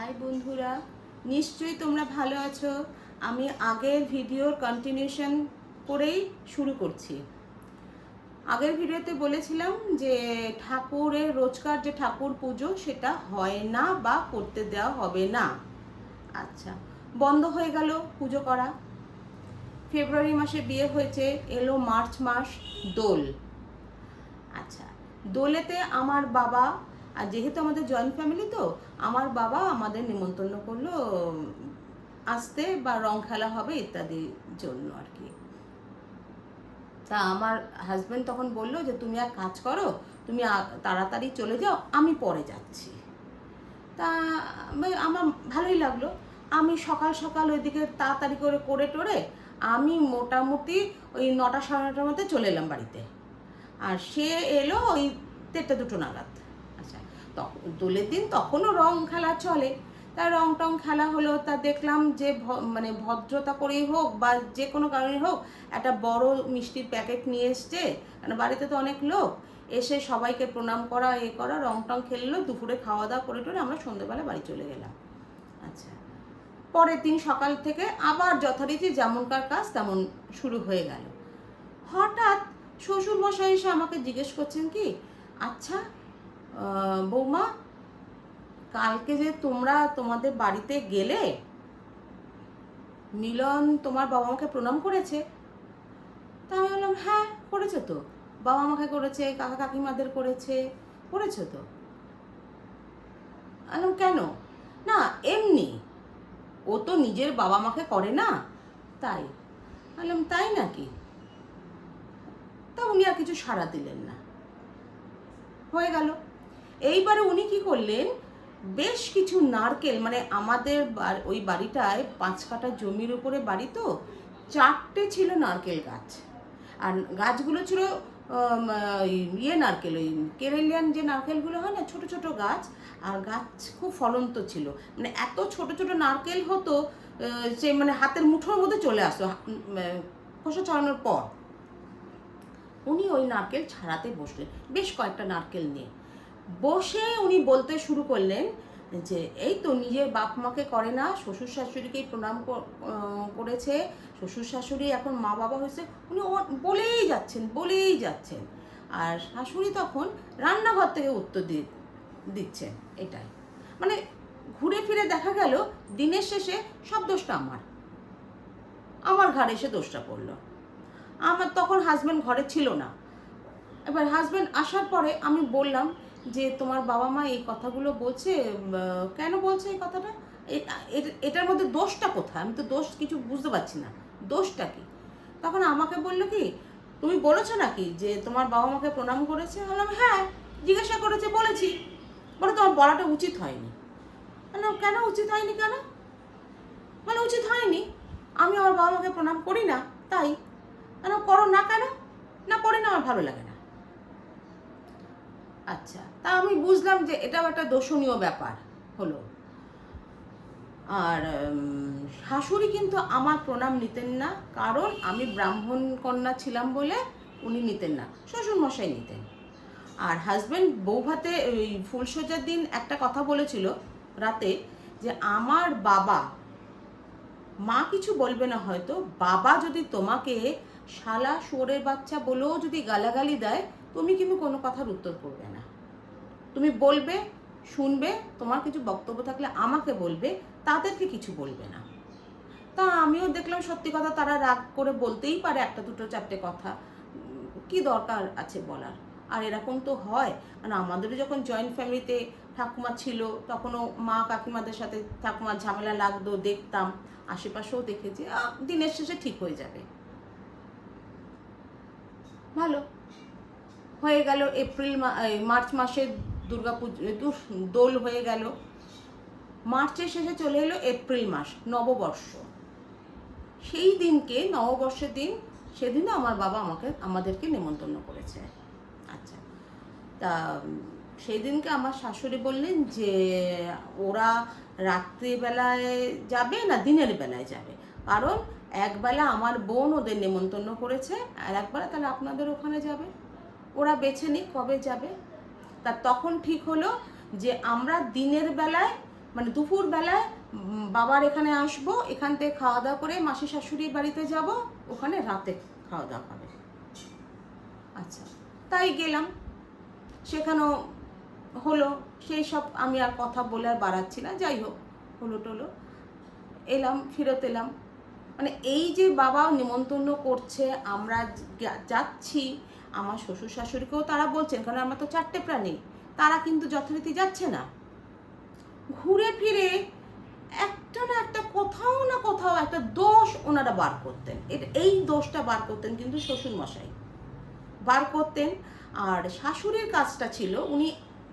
High বন্ধুরা, নিশ্চয়ই তোমরা ভালো আছো। আমি আগের ভিডিওর কন্টিনিউশন করেই শুরু করছি। আগের ভিডিওতে বলেছিলাম যে ঠাকুরের রোজকার যে ঠাকুর পুজো সেটা হয় না বা করতে দেওয়া হবে না। আচ্ছা, বন্ধ হয়ে গেল পুজো করা। ফেব্রুয়ারি মাসে বিয়ে হয়েছে, এলো মার্চ মাস, দোল। আচ্ছা, দোলেতে আমার বাবা, আর যেহেতু আমাদের জয়েন্ট ফ্যামিলি তো আমার বাবা আমাদের নিমন্ত্রণ করলো আসতে, বা রং খেলা হবে ইত্যাদির জন্য আর কি। তা আমার হাজব্যান্ড তখন বললো যে তুমি এক কাজ করো, তুমি তাড়াতাড়ি চলে যাও, আমি পরে যাচ্ছি। তা আমার ভালোই লাগলো। আমি সকাল সকাল ওইদিকে তাড়াতাড়ি করে করে টোরে আমি মোটামুটি ওই 9টা সাড়ে 9টার মধ্যে চলে এলাম বাড়িতে। আর সে এলো ওই 1টা 2টো নাগাদ। আচ্ছা, তখন দোলের দিন তখনও রং খেলা চলে। তা রং টং খেলা হলো, তা দেখলাম যে মানে ভদ্রতা করেই হোক বা যে কোনো কারণে হোক একটা বড় মিষ্টির প্যাকেট নিয়ে এসছে, কারণ বাড়িতে তো অনেক লোক, এসে সবাইকে প্রণাম করা এ করা, রং টং খেললো, দুপুরে খাওয়া দাওয়া করে টোরে আমরা সন্ধ্যেবেলা বাড়ি চলে গেলাম। আচ্ছা, পরের দিন সকাল থেকে আবার যথারীতি যেমনকার কাজ তেমন শুরু হয়ে গেল। হঠাৎ শ্বশুর মশাই এসে আমাকে জিজ্ঞেস করছেন কি, আচ্ছা বৌমা, কালকে যে তোমরা তোমাদের বাড়িতে গেলে, মিলন তোমার বাবা মাকে প্রণাম করেছে? তা আমি বললাম হ্যাঁ করেছে তো, বাবা মাকে করেছে, কাকা কাকিমাদের করেছে, করেছে তো। বললাম কেন? না এমনি, ও তো নিজের বাবা মাকে করে না তাই। বললাম তাই নাকি? তা উনি আর কিছু সাড়া দিলেন না, হয়ে গেল। এইবারে উনি কি করলেন, বেশ কিছু নারকেল, মানে আমাদের ওই বাড়িটায় 5 কাঠা জমির উপরে বাড়ি তো, 4টে ছিল নারকেল গাছ। আর গাছগুলো ছিল ইয়ে নারকেল, ওই কেরেলিয়ান যে নারকেলগুলো হয় না, ছোট ছোট গাছ। আর গাছ খুব ফলন্ত ছিল, মানে এত ছোট ছোট নারকেল হতো যে মানে হাতের মুঠোর মধ্যে চলে আসতো খোসা ছাড়ানোর পর। উনি ওই নারকেল ছাড়াতে বসলেন, বেশ কয়েকটা নারকেল নিয়ে বসে উনি বলতে শুরু করলেন যে এই তো নিজের বাপ মাকে করে না, শ্বশুর শাশুড়িকেই প্রণাম করেছে, শ্বশুর শাশুড়ি এখন মা বাবা হয়েছে। উনি বলেই যাচ্ছেন। আর শাশুড়ি তখন রান্নাঘর থেকে উত্তর দিচ্ছেন। এটাই মানে ঘুরে ফিরে দেখা গেল দিনের শেষে সব দোষটা আমার ঘাড়ে এসে দোষটা পড়লো। আমার তখন হাজব্যান্ড ঘরে ছিল না। এবার হাজব্যান্ড আসার পরে আমি বললাম যে তোমার বাবা মা এই কথাগুলো বলছে, কেন বলছে এই কথাটা, এটার মধ্যে দোষটা কোথায়? আমি তো দোষ কিছু বুঝতে পারছি না, দোষটা কি? তখন আমাকে বললো কি, তুমি বলেছো নাকি যে তোমার বাবা মাকে প্রণাম করেছে? বললাম হ্যাঁ, জিজ্ঞাসা করেছে, বলেছি। বলে তোমার বলাটা উচিত হয়নি। বললাম কেন উচিত হয়নি? কেন? বলে উচিত হয়নি, আমি আমার বাবা মাকে প্রণাম করি না তাই। কেন করো না? কেন না করি না, আমার ভালো লাগে না। আচ্ছা, তা আমি বুঝলাম যে এটাও একটা দোষণীয় ব্যাপার হলো। আর শাশুড়ি কিন্তু আমার প্রণাম নিতেন না, কারণ আমি ব্রাহ্মণ কন্যা ছিলাম বলে উনি নিতেন না, শ্বশুরমশাই নিতেন। আর হাজব্যান্ড বৌভাতে ওই ফুলসজ্জার দিন একটা কথা বলেছিল রাতে, যে আমার বাবা, মা কিছু বলবে না হয়তো, বাবা যদি তোমাকে শালা শুয়োরের বাচ্চা বলেও যদি গালাগালি দেয়, তুমি কিন্তু কোনো কথার উত্তর করবে না, তুমি বলবে, শুনবে, তোমার কিছু বক্তব্য থাকলে আমাকে বলবে, তাদেরকে কিছু বলবে না। তা আমিও দেখলাম সত্যি কথা, তারা রাগ করে বলতেই পারে একটা দুটো চারটে কথা, কি দরকার আছে বলার। আর এরকম তো হয়, মানে আমাদেরও যখন জয়েন্ট ফ্যামিলিতে ঠাকুমা ছিল তখনও মা কাকিমাদের সাথে ঠাকুমার ঝামেলা লাগতো, দেখতাম, আশেপাশেও দেখেছি, দিনের শেষে ঠিক হয়ে যাবে। ভালো হয়ে গেল। মার্চ মাসে দুর্গাপুজো, দোল হয়ে গেল। মার্চের শেষে চলে এলো এপ্রিল মাস, নববর্ষ। সেই দিনকে, নববর্ষের দিন, সেদিনও আমার বাবা আমাদেরকে নেমন্তন্ন করেছে। আচ্ছা, তা সেই দিনকে আমার শাশুড়ি বললেন যে ওরা রাত্রিবেলায় যাবে না দিনের বেলায় যাবে, কারণ একবেলা আমার বোন ওদের নেমন্তন্ন করেছে, আর একবেলা তাহলে আপনাদের ওখানে যাবে, ওরা বেছে নিক কবে যাবে। তা তখন ঠিক হলো যে আমরা দিনের বেলায় মানে দুপুরবেলায় বাবার এখানে আসবো, এখান থেকে খাওয়া দাওয়া করে মাসি শাশুড়ির বাড়িতে যাব, ওখানে রাতে খাওয়া দাওয়া হবে। আচ্ছা, তাই গেলাম, সেখানেও হলো। সেই সব আমি আর কথা বলে আর বাড়াচ্ছি না, যাই হোক হলো টলো, এলাম, ফেরত এলাম। মানে এই যে বাবা নিমন্ত্রণ করছে, আমরা যাচ্ছি, আমার শ্বশুর শাশুড়িকেও তারা বলছেন, কারণ আমরা তো 4টে প্রাণী, তারা কিন্তু যথারীতি যাচ্ছে না। ঘুরে ফিরে একটা না একটা কোথাও না কোথাও একটা দোষ ওনারা বার করতেন। এই দোষটা বার করতেন কিন্তু শ্বশুর মশাই বার করতেন। আর শাশুড়ির কাজটা ছিল, উনি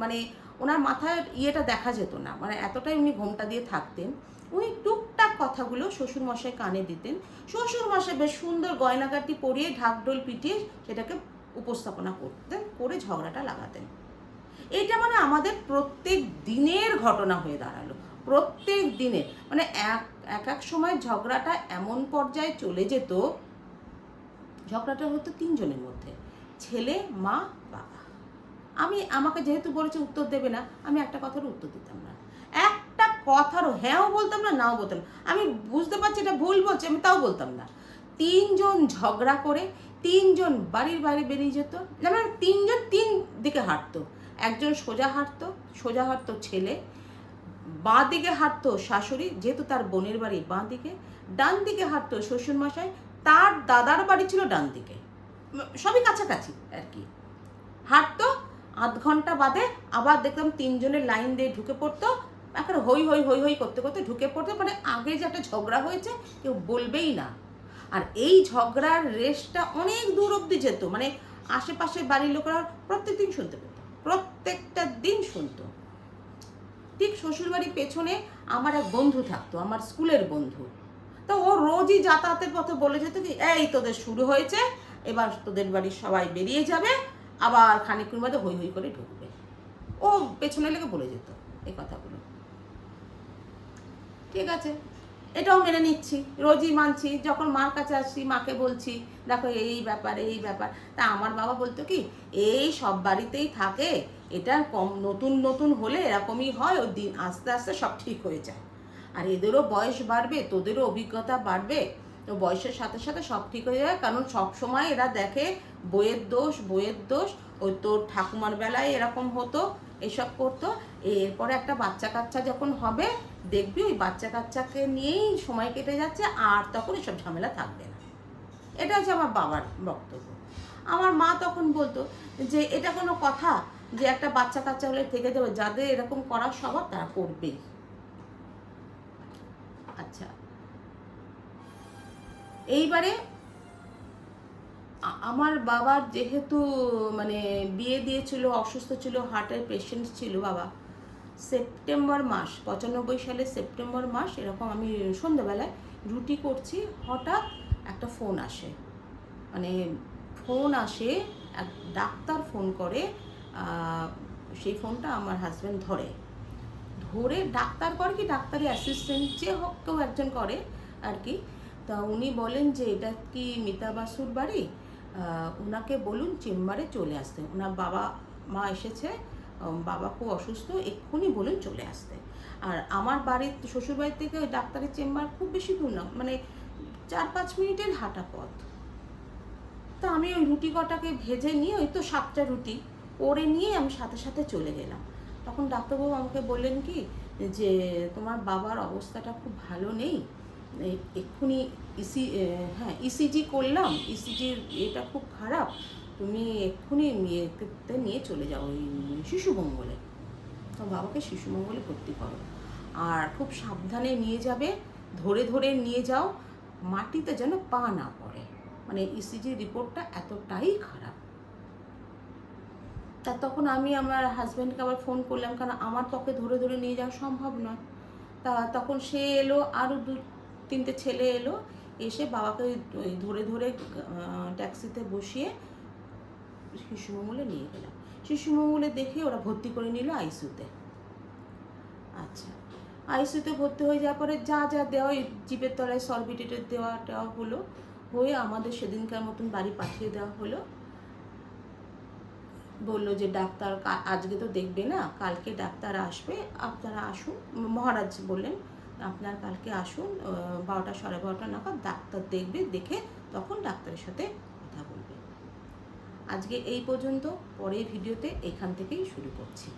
মানে ওনার মাথায় ইয়েটা দেখা যেত না, মানে এতটাই উনি ঘোমটা দিয়ে থাকতেন। উনি টুকটাক কথাগুলো শ্বশুর মশাই কানে দিতেন। শ্বশুর মশাই বেশ সুন্দর গয়নাগাটি পরিয়ে ঢাকঢোল পিটিয়ে সেটাকে উপস্থাপনা করতেন, করে ঝগড়াটা লাগাতেন। এটা মানে আমাদের প্রত্যেক দিনের ঘটনা হয়ে দাঁড়ালো, প্রত্যেক দিনের। মানে এক এক সময় ঝগড়াটা এমন পর্যায়ে চলে যেত, ঝগড়াটা হতো 3 জনের মধ্যে, ছেলে, মা, বাবা। আমাকে যেহেতু বলেছে উত্তর দেবে না, আমি একটা কথার উত্তর দিতাম না, একটা কথারও হ্যাঁও বলতাম না, নাও বলতাম না। আমি বুঝতে পারছি এটা ভুল বলছে, আমি তাও বলতাম না। 3 জন ঝগড়া করে 3 জন বাড়ির বাইরে বেরিয়ে যেত। মানে 3 জন 3 দিকে হাঁটতো। একজন সোজা হাঁটতো ছেলে, বাঁ দিকে হাঁটতো শাশুড়ি, যেহেতু তার বোনের বাড়ি বাঁ দিকে, ডান দিকে হাঁটতো শ্বশুরমশাই, তার দাদার বাড়ি ছিল ডান দিকে, সবই কাছাকাছি আর কি। হাঁটতো, আধ ঘন্টা বাদে আবার দেখলাম 3 জনের লাইন দিয়ে ঢুকে পড়তো, এখন হই হই হই হই করতে করতে ঢুকে পড়তো। মানে আগে যে একটা ঝগড়া হয়েছে কেউ বলবেই না। আর এই ঝগড়ার রেশটা অনেক দূর অব্দি যেত, মানে আশেপাশে বাড়ির লোকেরা প্রত্যেক দিন শুনতে পেত, প্রত্যেকটা দিন শুনতো। ঠিক শ্বশুরবাড়ির পেছনে আমার এক বন্ধু থাকতো, আমার স্কুলের বন্ধু। তো ও রোজই যাতায়াতের পথে বলে যেত কি, এই তোদের শুরু হয়েছে, এবার তোদের বাড়ির সবাই বেরিয়ে যাবে, আবার খানিকক্ষণ বাদে হই হই করে ঢুকবে। ও পেছনে লেগে বলে যেত এই কথাগুলো। ঠিক আছে, এটাও মেনে নিচ্ছি, রোজই মানছি। যখন মার কাছে আসছি, মাকে বলছি দেখো এই ব্যাপার এই ব্যাপার, তা আমার বাবা বলতো কি, এই সব বাড়িতেই থাকে, এটা কম নতুন নতুন হলে এরকমই হয়, ওই দিন আস্তে আস্তে সব ঠিক হয়ে যায়। আর এদেরও বয়স বাড়বে, তোদেরও অভিজ্ঞতা বাড়বে, তো বয়সের সাথে সাথে সব ঠিক হয়ে যায়। কারণ সব সময় এরা দেখে বইয়ের দোষ, ওই তোর ঠাকুমার বেলায় এরকম হতো, এসব করতো। এরপরে একটা বাচ্চা কাচ্চা যখন হবে, দেখবি ওই বাচ্চা কাচ্চাকে নিয়েই সময় কেটে যাচ্ছে, আর তখন এসব ঝামেলা থাকবে না। এটা হচ্ছে আমার বাবার বক্তব্য। আমার মা তখন বলতো যে এটা কোনো কথা, যে একটা বাচ্চা কাচ্চা হলে থেকে যাবে, যাদের এরকম করার স্বভাব তারা করবেই। আচ্ছা, এইবারে আমার বাবার যেহেতু মানে বিয়ে দিয়েছিল, অসুস্থ ছিল, হার্টের পেশেন্ট ছিল বাবা, সেপ্টেম্বর মাস 95 সালে সেপ্টেম্বর মাস এরকম আমি সন্ধ্যাবেলায় রুটি করছি, হঠাৎ একটা ফোন আসে। মানে ফোন আসে, এক ডাক্তার ফোন করে। সেই ফোনটা আমার হাজব্যান্ড ধরে, ডাক্তার করে কি, ডাক্তারি অ্যাসিস্ট্যান্ট যে হোক কেউ একজন করে আর কি। তা উনি বলেন যে এটা কি মিতা বাসুর বাড়ি, ওনাকে বলুন চেম্বারে চলে আসতে, ওনার বাবা মা এসেছে, বাবা খুব অসুস্থ, এক্ষুনি বলুন চলে আসতে। আর আমার বাড়ির শ্বশুরবাড়ি থেকে ওই ডাক্তারের চেম্বার খুব বেশি দূর না, মানে 4-5 মিনিটের হাঁটা পথ। তা আমি ওই রুটি কটাকে ভেজে নিয়ে, ওই তো 7টা রুটি করে নিয়ে আমি সাথে সাথে চলে গেলাম। তখন ডাক্তারবাবু আমাকে বললেন কি, যে তোমার বাবার অবস্থাটা খুব ভালো নেই, এক্ষুনি ইসিজি করলাম, ইসিজির এটা খুব খারাপ, তুমি এক্ষুনি মেয়েকে নিয়ে চলে যাও ওই শিশুমঙ্গলে। তো বাবাকে শিশুমঙ্গলে ভর্তি করো, আর খুব সাবধানে নিয়ে যাবে, ধরে ধরে নিয়ে যাও, মাটিতে যেন পা না পড়ে। মানে ইসিজি রিপোর্টটা এতটাই খারাপ। তা তখন আমি আমার হাজব্যান্ডকে আবার ফোন করলাম, কারণ আমার পক্ষে ধরে ধরে নিয়ে যাওয়া সম্ভব নয়। তা তখন সে এলো, আরও 2-3টে ছেলে এলো, এসে বাবাকে ওই ধরে ধরে ট্যাক্সিতে বসিয়ে শিশুমঙ্গলে নিয়ে গেলাম। শিশুমঙ্গলে দেখে ওরা ভর্তি করে নিল আইসিইউতে। আচ্ছা, আইসিইউতে ভর্তি হয়ে যাওয়ার পরে যা যা দেওয়া, ওই জিপের তলায় সলভিটেটের দেওয়াটা হলো, হয়ে আমাদের সেদিনকার মতন বাড়ি পাঠিয়ে দেওয়া হলো। বললো যে ডাক্তার আজকে তো দেখবে না, কালকে ডাক্তার আসবে, আপনারা আসুন। মহারাজ বললেন আপনার কালকে আসুন 12টা 12:30 নাগাদ ডাক্তার দেখবে, দেখে তখন ডাক্তারের সাথে কথা বলবে। আজকে এই পর্যন্ত, পরের ভিডিওতে এখান থেকেই শুরু করছি।